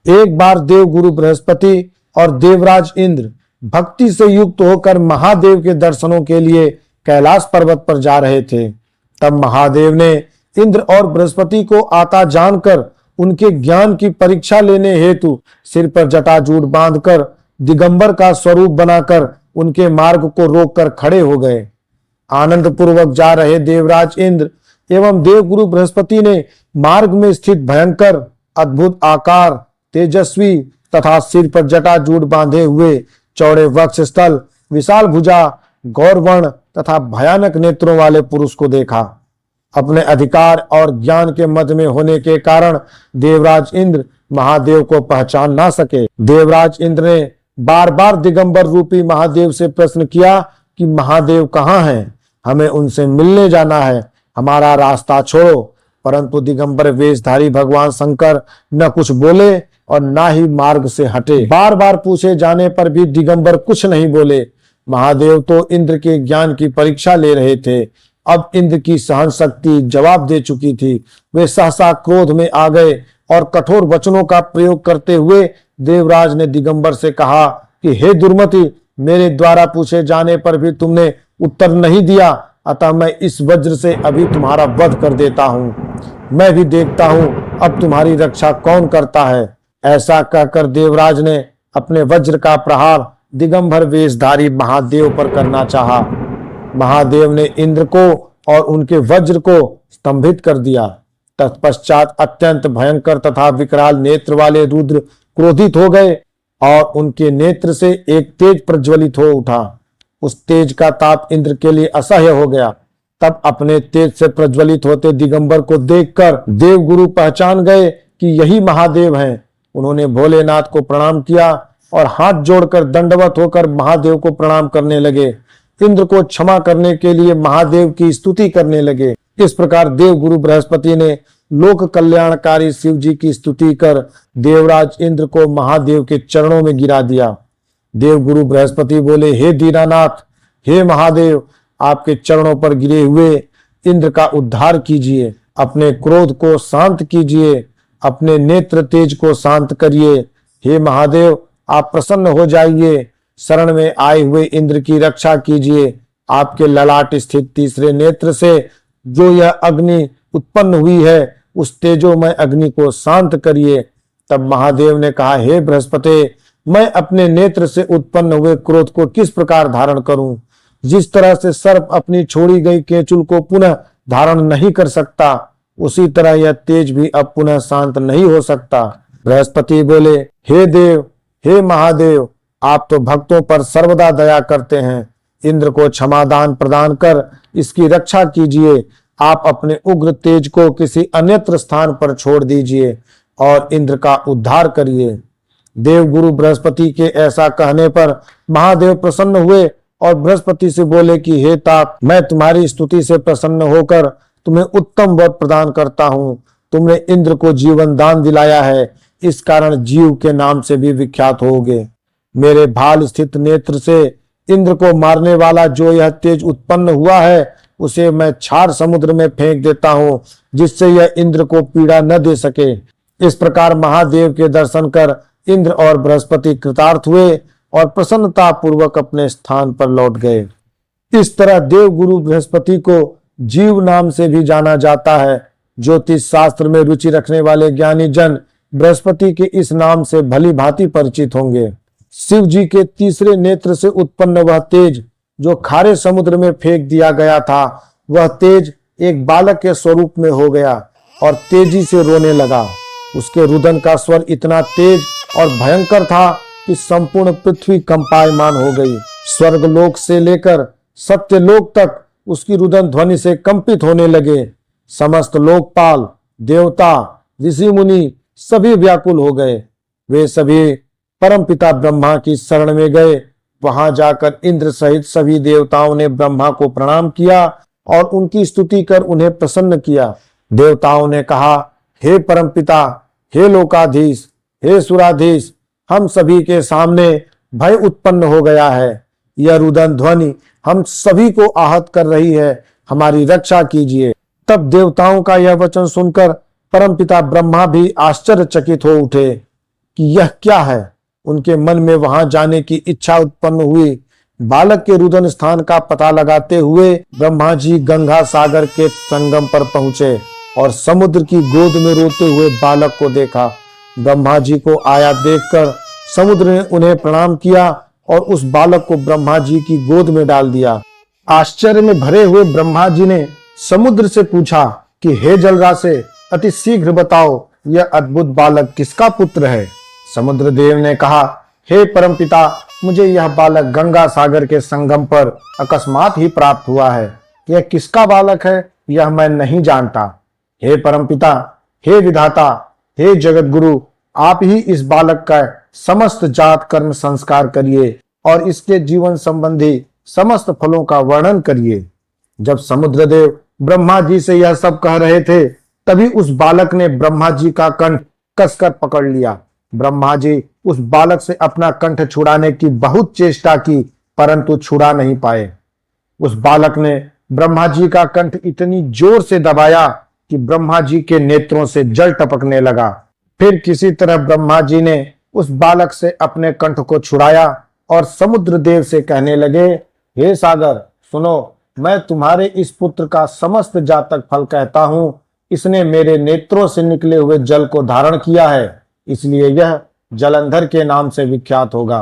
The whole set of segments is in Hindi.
एक बार देव गुरु बृहस्पति और देवराज इंद्र भक्ति से युक्त होकर महादेव के दर्शनों के लिए कैलाश पर्वत पर जा रहे थे। तब महादेव ने इंद्र और बृहस्पति को आता जानकर उनके ज्ञान की परीक्षा लेने हेतु सिर पर जटाजूट बांधकर दिगंबर का स्वरूप बनाकर उनके मार्ग को रोककर खड़े हो गए। आनंद पूर्वक जा रहे देवराज इंद्र एवं देवगुरु बृहस्पति ने मार्ग में स्थित भयंकर अद्भुत आकार, तेजस्वी तथा सिर पर जटाजूट बांधे हुए चौड़े वक्ष स्थल, विशाल भुजा, गौरवर्ण तथा भयानक नेत्रों वाले पुरुष को देखा। अपने अधिकार और ज्ञान के मध्य में होने के कारण देवराज इंद्र महादेव को पहचान ना सके। देवराज इंद्र ने बार बार दिगंबर रूपी महादेव से प्रश्न किया कि महादेव कहाँ हैं? हमें उनसे मिलने जाना है, हमारा रास्ता छोड़ो। परंतु दिगंबर वेशधारी भगवान शंकर न कुछ बोले और ना ही मार्ग से हटे। बार बार पूछे जाने पर भी दिगंबर कुछ नहीं बोले। महादेव तो इंद्र के ज्ञान की परीक्षा ले रहे थे। अब इंद्र की सहन शक्ति जवाब दे चुकी थी। वे सहसा क्रोध में आ गए और कठोर वचनों का प्रयोग करते हुए देवराज ने दिगंबर से कहा कि हे दुर्मति, मेरे द्वारा पूछे जाने पर भी तुमने उत्तर नहीं दिया, अतः मैं इस वज्र से अभी तुम्हारा वध कर देता हूँ। मैं भी देखता हूँ अब तुम्हारी रक्षा कौन करता है। ऐसा कहकर देवराज ने अपने वज्र का प्रहार दिगंबर वेशधारी महादेव पर करना चाहा। महादेव ने इंद्र को और उनके वज्र को स्तंभित कर दिया। तत्पश्चात अत्यंत भयंकर तथा विकराल नेत्र वाले रुद्र क्रोधित हो गए और उनके नेत्र से एक तेज प्रज्वलित हो उठा। उस तेज का ताप इंद्र के लिए असह्य हो गया। तब अपने तेज से प्रज्वलित होते दिगंबर को देखकर देवगुरु पहचान गए कि यही महादेव हैं। उन्होंने भोलेनाथ को प्रणाम किया और हाथ जोड़कर दंडवत होकर महादेव को प्रणाम करने लगे। इंद्र को क्षमा करने के लिए महादेव की स्तुति करने लगे। इस प्रकार देवगुरु बृहस्पति ने लोक कल्याणकारी शिव जी की स्तुति कर देवराज इंद्र को महादेव के चरणों में गिरा दिया। देवगुरु बृहस्पति बोले, हे दीनानाथ, हे महादेव, आपके चरणों पर गिरे हुए इंद्र का उद्धार कीजिए, अपने क्रोध को शांत कीजिए, अपने नेत्र तेज को शांत करिए। हे महादेव, आप प्रसन्न हो जाइए, शरण में आए हुए इंद्र की रक्षा कीजिए। आपके ललाट स्थित तीसरे नेत्र से जो यह अग्नि उत्पन्न हुई है, उस तेजोमय अग्नि को शांत करिए। तब महादेव ने कहा, हे बृहस्पति, मैं अपने नेत्र से उत्पन्न हुए क्रोध को किस प्रकार धारण करूं? जिस तरह से सर्प अपनी छोड़ी गई केंचुल को पुनः धारण नहीं कर सकता, उसी तरह यह तेज भी अब पुनः शांत नहीं हो सकता। बृहस्पति बोले, हे देव, हे महादेव, आप तो भक्तों पर सर्वदा दया करते हैं। इंद्र को क्षमादान प्रदान कर इसकी रक्षा कीजिए। आप अपने उग्र तेज को किसी अन्यत्र स्थान पर छोड़ दीजिए और इंद्र का उद्धार करिए। देवगुरु बृहस्पति के ऐसा कहने पर महादेव प्रसन्न हुए और बृहस्पति से बोले कि हे तात, मैं तुम्हारी स्तुति से प्रसन्न होकर तुम्हें उत्तम वर प्रदान करता हूँ। तुमने इंद्र को जीवन दान दिलाया है, इस कारण जीव के नाम से भी विख्यात होगे। मेरे भाल स्थित नेत्र से इंद्र को मारने वाला जो यह तेज उत्पन्न हुआ है, उसे मैं क्षार समुद्र में फेंक देता हूँ, जिससे यह इंद्र को पीड़ा न दे सके। इस प्रकार महादेव के दर्शन कर इंद्र और बृहस्पति कृतार्थ हुए और प्रसन्नता पूर्वक अपने स्थान पर लौट गए। इस तरह देवगुरु बृहस्पति को जीव नाम से भी जाना जाता है। ज्योतिष शास्त्र में रुचि रखने वाले ज्ञानी जन बृहस्पति के इस नाम से भली भांति परिचित होंगे। शिव जी के तीसरे नेत्र से उत्पन्न वह तेज जो खारे समुद्र में फेंक दिया गया था, वह तेज एक बालक के स्वरूप में हो गया और तेजी से रोने लगा। उसके रुदन का स्वर इतना तेज और भयंकर था कि संपूर्ण पृथ्वी कंपायमान हो गई। स्वर्गलोक से लेकर सत्यलोक तक उसकी रुदन ध्वनि से कंपित होने लगे। समस्त लोकपाल, देवता, ऋषि मुनि सभी व्याकुल हो गए। वे सभी परमपिता ब्रह्मा की शरण में गए। वहां जाकर इंद्र सहित सभी देवताओं ने ब्रह्मा को प्रणाम किया और उनकी स्तुति कर उन्हें प्रसन्न किया। देवताओं ने कहा, हे परमपिता, हे लोकाधीश, हे सुराधीश, हम सभी के सामने भय उत्पन्न हो गया है। यह रुदन ध्वनि हम सभी को आहत कर रही है, हमारी रक्षा कीजिए। तब देवताओं का यह वचन सुनकर परमपिता ब्रह्मा भी आश्चर्यचकित हो उठे। कि यह क्या है। उनके मन में वहां जाने की इच्छा उत्पन्न हुई। बालक के रुदन स्थान का पता लगाते हुए ब्रह्मा जी गंगा सागर के संगम पर पहुंचे और समुद्र की गोद में रोते हुए बालक को देखा। ब्रह्मा जी को आया देखकर समुद्र ने उन्हें प्रणाम किया और उस बालक को ब्रह्मा जी की गोद में डाल दिया। आश्चर्य में भरे हुए ब्रह्मा जी ने समुद्र से पूछा कि हे जलराशि, अति शीघ्र बताओ, यह अद्भुत बालक किसका पुत्र है। समुद्र देव ने कहा, हे परमपिता, मुझे यह बालक गंगा सागर के संगम पर अकस्मात ही प्राप्त हुआ है। यह किसका बालक है यह मैं नहीं जानता। हे परमपिता, हे विधाता, हे जगत गुरु, आप ही इस बालक का समस्त जात कर्म संस्कार करिए और इसके जीवन संबंधी समस्त फलों का वर्णन करिए। जब समुद्रदेव ब्रह्मा जी से यह सब कह रहे थे, तभी उस बालक ने ब्रह्मा जी का कंठ कसकर पकड़ लिया। ब्रह्मा जी उस बालक से अपना कंठ छुड़ाने की बहुत चेष्टा की, परंतु छुड़ा नहीं पाए। उस बालक ने ब्रह्मा जी का कंठ इतनी जोर से दबाया कि ब्रह्मा जी के नेत्रों से जल टपकने लगा। फिर किसी तरह ब्रह्मा जी ने उस बालक से अपने कंठ को छुड़ाया और समुद्र देव से कहने लगे, हे सागर, सुनो, मैं तुम्हारे इस पुत्र का समस्त जातक फल कहता हूं। इसने मेरे नेत्रों से निकले हुए जल को धारण किया है, इसलिए यह जलंधर के नाम से विख्यात होगा।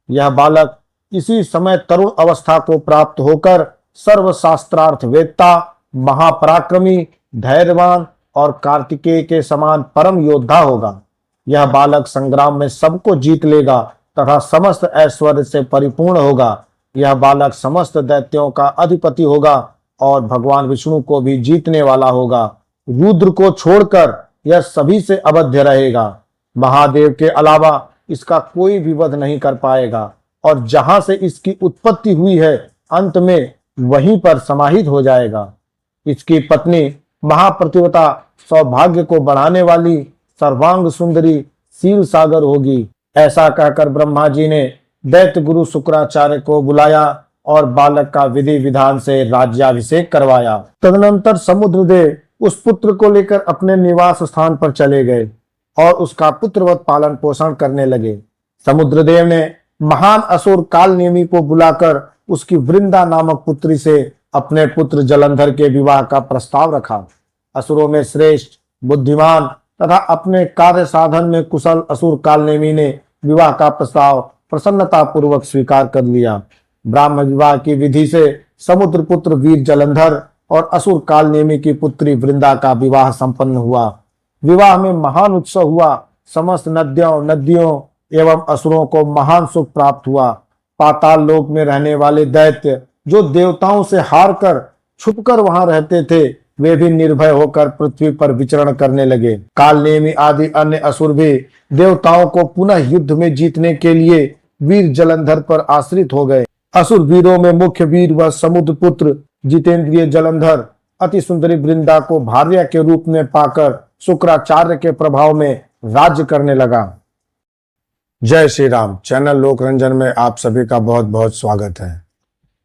यह बालक इसी समय तरुण अवस्था को प्राप्त होकर सर्वशास्त्रार्थ वेत्ता, महापराक्रमी, धैर्यवान और कार्तिकेय के समान परम योद्धा होगा। यह बालक संग्राम में सबको जीत लेगा तथा समस्त ऐश्वर्य से परिपूर्ण होगा। यह बालक समस्त दैत्यों का अधिपति होगा और भगवान विष्णु को भी जीतने वाला होगा। रुद्र को छोड़कर यह सभी से अवध्य रहेगा। महादेव के अलावा इसका कोई भी वध नहीं कर पाएगा और जहां से इसकी उत्पत्ति हुई है, अंत में वहीं पर समाहित हो जाएगा। इसकी पत्नी महाप्रतिवता, सौभाग्य को बढ़ाने वाली, सर्वांग सुंदरी शिव सागर होगी। ऐसा कहकर ब्रह्मा जी ने दैत्य गुरु शुक्राचार्य को बुलाया और बालक का विधि विधान से राज्याभिषेक करवाया। तदनंतर समुद्रदेव उस पुत्र को लेकर अपने निवास स्थान पर चले गए और उसका पुत्रवत पालन पोषण करने लगे। समुद्रदेव ने महान असुर कालनेमी को बुलाकर उसकी वृंदा नामक पुत्री से अपने पुत्र जलंधर के विवाह का प्रस्ताव रखा। असुरों में श्रेष्ठ, बुद्धिमान तथा अपने कार्य साधन में कुशल असुर कालनेमी ने विवाह का प्रस्ताव प्रसन्नता पूर्वक स्वीकार कर लिया। ब्राह्म विवाह की विधि से समुद्र पुत्र वीर जलंधर और असुर कालनेमी की पुत्री वृंदा का विवाह संपन्न हुआ। विवाह में महान उत्सव हुआ। समस्त नदियों एवं असुरों को महान सुख प्राप्त हुआ। पाताल लोक में रहने वाले दैत्य जो देवताओं से हारकर छुपकर वहां रहते थे, वे भी निर्भय होकर पृथ्वी पर विचरण करने लगे। कालनेमी आदि अन्य असुर भी देवताओं को पुनः युद्ध में जीतने के लिए वीर जलंधर पर आश्रित हो गए। असुर वीरों में मुख्य वीर व समुद्र पुत्र जितेंद्रिय जलंधर अति सुंदरी वृंदा को भार्या के रूप में पाकर शुक्राचार्य के प्रभाव में राज्य करने लगा। जय श्री राम। चैनल लोकरंजन में आप सभी का बहुत बहुत स्वागत है।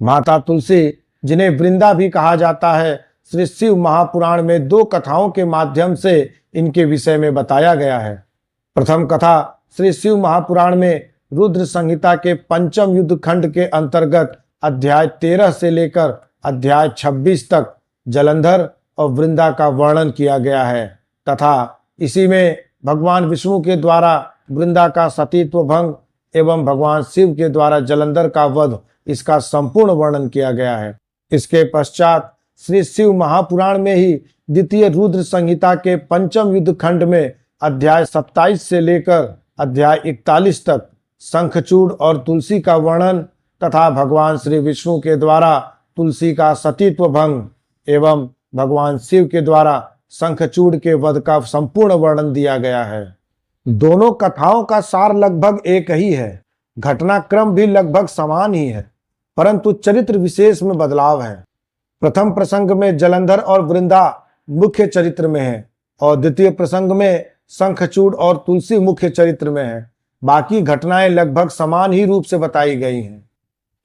माता तुलसी, जिन्हें वृंदा भी कहा जाता है, श्री शिव महापुराण में दो कथाओं के माध्यम से इनके विषय में बताया गया है। प्रथम कथा श्री शिव महापुराण में रुद्र संहिता के पंचम युद्ध खंड के अंतर्गत अध्याय 13 से लेकर अध्याय 26 तक जलंधर और वृंदा का वर्णन किया गया है तथा इसी में भगवान विष्णु के द्वारा वृंदा का सतीत्व भंग एवं भगवान शिव के द्वारा जलंधर का वध, इसका संपूर्ण वर्णन किया गया है। इसके पश्चात श्री शिव महापुराण में ही द्वितीय रुद्र संहिता के पंचम युद्ध खंड में अध्याय 27 से लेकर अध्याय 41 तक शंखचूड़ और तुलसी का वर्णन तथा भगवान श्री विष्णु के द्वारा तुलसी का सतीत्व भंग एवं भगवान शिव के द्वारा शंखचूड़ के वध का संपूर्ण वर्णन दिया गया है। दोनों कथाओं का सार लगभग एक ही है, घटनाक्रम भी लगभग समान ही है, परंतु चरित्र विशेष में बदलाव है। प्रथम प्रसंग में जलंधर और वृंदा मुख्य चरित्र में है और द्वितीय प्रसंग में शंखचूड़ और तुलसी मुख्य चरित्र में है। बाकी घटनाएं लगभग समान ही रूप से बताई गई हैं।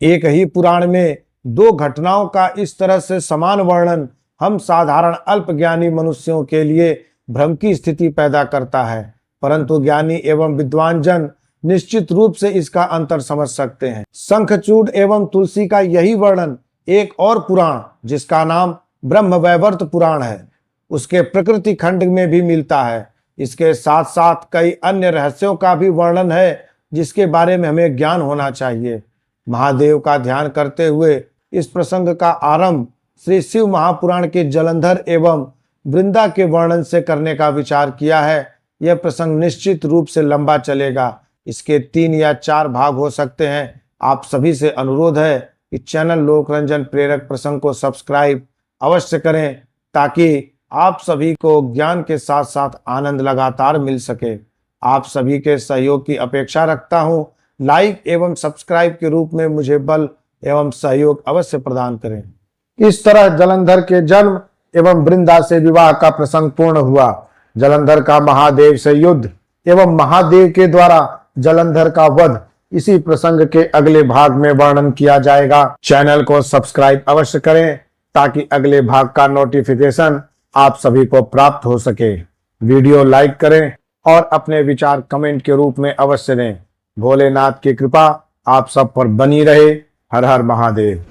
एक ही पुराण में दो घटनाओं का इस तरह से समान वर्णन हम साधारण अल्पज्ञानी मनुष्यों के लिए भ्रम की स्थिति पैदा करता है। परंतु ज्ञानी एवं विद्वान जन निश्चित रूप से इसका अंतर समझ सकते हैं। शंखचूड़ एवं तुलसी का यही वर्णन एक और पुराण जिसका नाम ब्रह्मवैवर्त पुराण है, उसके प्रकृति खंड में भी मिलता है। इसके साथ साथ कई अन्य रहस्यों का भी वर्णन है जिसके बारे में हमें ज्ञान होना चाहिए। महादेव का ध्यान करते हुए इस प्रसंग का आरंभ श्री शिव महापुराण के जलंधर एवं वृंदा के वर्णन से करने का विचार किया है। यह प्रसंग निश्चित रूप से लंबा चलेगा, इसके 3 या 4 भाग हो सकते हैं। आप सभी से अनुरोध है कि चैनल लोकरंजन प्रेरक प्रसंग को सब्सक्राइब अवश्य करें ताकि आप सभी को ज्ञान के साथ साथ आनंद लगातार मिल सके। आप सभी के सहयोग की अपेक्षा रखता हूं। लाइक एवं सब्सक्राइब के रूप में मुझे बल एवं सहयोग अवश्य प्रदान करें। इस तरह जलंधर के जन्म एवं वृंदा से विवाह का प्रसंग पूर्ण हुआ। जलंधर का महादेव से युद्ध एवं महादेव के द्वारा जलंधर का वध इसी प्रसंग के अगले भाग में वर्णन किया जाएगा। चैनल को सब्सक्राइब अवश्य करें ताकि अगले भाग का नोटिफिकेशन आप सभी को प्राप्त हो सके। वीडियो लाइक करें और अपने विचार कमेंट के रूप में अवश्य दें। भोलेनाथ की कृपा आप सब पर बनी रहे। हर हर महादेव।